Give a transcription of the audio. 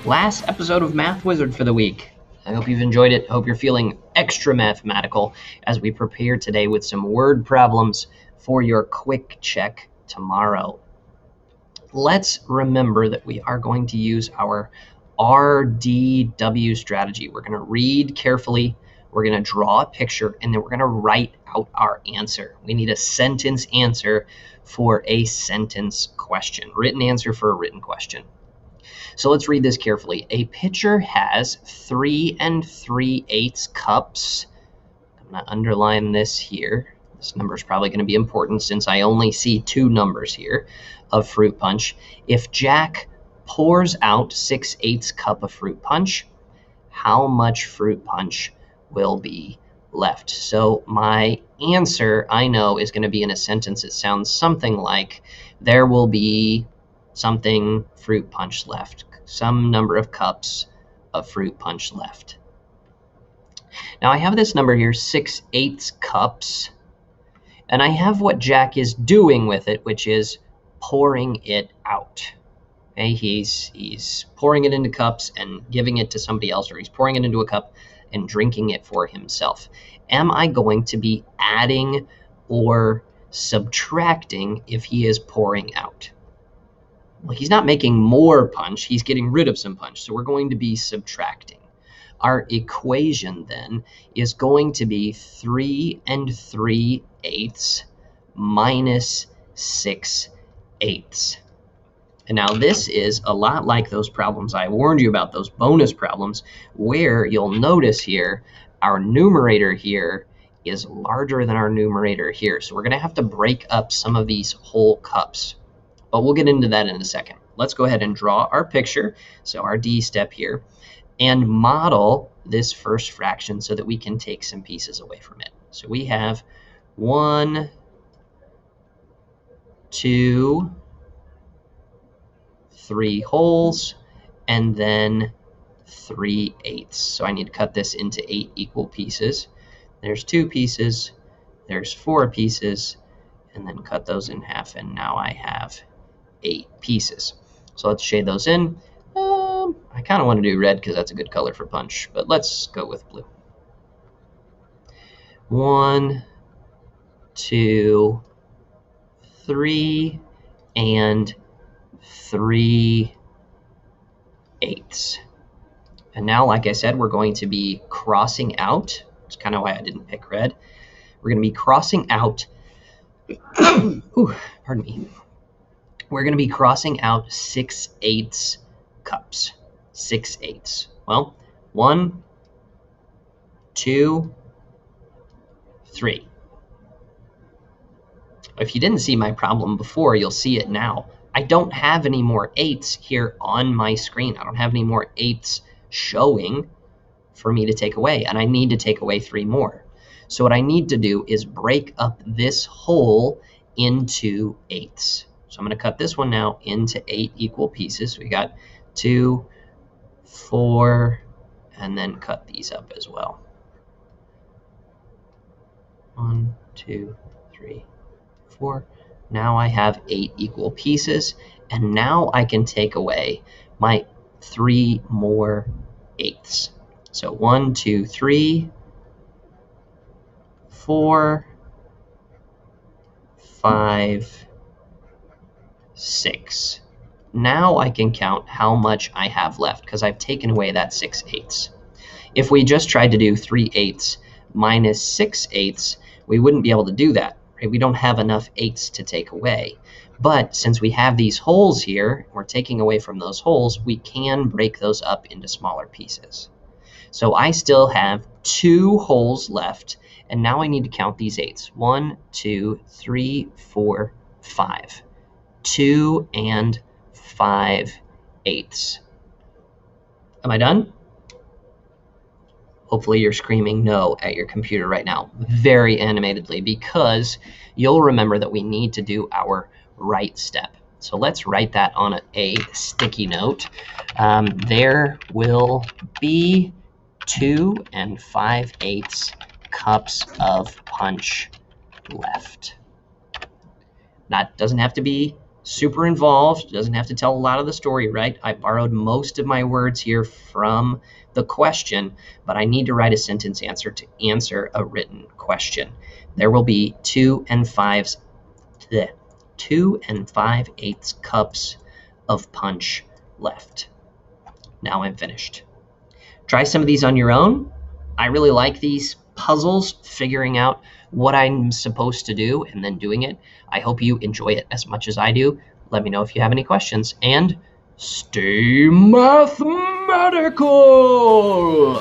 Last episode of Math Wizard for the week. I hope you've enjoyed it. I hope you're feeling extra mathematical as we prepare today with some word problems for your quick check tomorrow. Let's remember that we are going to use our RDW strategy. We're going to read carefully, we're going to draw a picture, and then we're going to write out our answer. We need a sentence answer for a sentence question, written answer for a written question. So let's read this carefully. A pitcher has 3 3/8 cups. I'm going to underline this here. This number is probably going to be important since I only see 2 numbers here of fruit punch. If Jack pours out 6/8 cup of fruit punch, how much fruit punch will be left? So my answer, I know, is going to be in a sentence that sounds something like, there will be something fruit punch left, some number of cups of fruit punch left. Now I have this number here, 6/8 cups, and I have what Jack is doing with it, which is pouring it out. Okay, he's pouring it into cups and giving it to somebody else, or he's pouring it into a cup and drinking it for himself. Am I going to be adding or subtracting if he is pouring out? Well, he's not making more punch, he's getting rid of some punch, so we're going to be subtracting. Our equation then is going to be 3 3/8 minus 6/8. And now this is a lot like those problems I warned you about, those bonus problems, where you'll notice here our numerator here is larger than our numerator here. So we're going to have to break up some of these whole cups. But we'll get into that in a second. Let's go ahead and draw our picture, so our D step here, and model this first fraction so that we can take some pieces away from it. So we have 1, 2, 3 wholes, and then 3/8. So I need to cut this into 8 equal pieces. There's 2 pieces, there's 4 pieces, and then cut those in half, and now I have 8 pieces. So let's shade those in. I kind of want to do red because that's a good color for punch, but let's go with blue. 1, 2, 3, and 3/8. And now, like I said, we're going to be crossing out. That's kind of why I didn't pick red. We're going to be crossing out. Ooh, pardon me. We're going to be crossing out 6/8 cups. 6/8. Well, 1, 2, 3. If you didn't see my problem before, you'll see it now. I don't have any more 8s here on my screen. I don't have any more 8s showing for me to take away, and I need to take away 3 more. So what I need to do is break up this whole into 8s. So I'm going to cut this one now into 8 equal pieces. We got 2, 4, and then cut these up as well. 1, 2, 3, 4. Now I have 8 equal pieces, and now I can take away my 3 more 8s. So 1, 2, 3, 4, 5, 6. Now I can count how much I have left because I've taken away that 6/8. If we just tried to do 3/8 minus 6/8, we wouldn't be able to do that. Right? We don't have enough 8s to take away. But since we have these holes here, we're taking away from those holes, we can break those up into smaller pieces. So I still have 2 holes left, and now I need to count these 8s. 1, 2, 3, 4, 5. 2 and 5/8. Am I done? Hopefully you're screaming no at your computer right now, very animatedly, because you'll remember that we need to do our right step. So let's write that on a sticky note. There will be 2 and 5/8 cups of punch left. That doesn't have to be super involved, doesn't have to tell a lot of the story, right? I borrowed most of my words here from the question, but I need to write a sentence answer to answer a written question. There will be 2 5/8 cups of punch left. Now I'm finished. Try some of these on your own. I really like these puzzles, figuring out what I'm supposed to do and then doing it. I hope you enjoy it as much as I do. Let me know if you have any questions, and stay mathematical!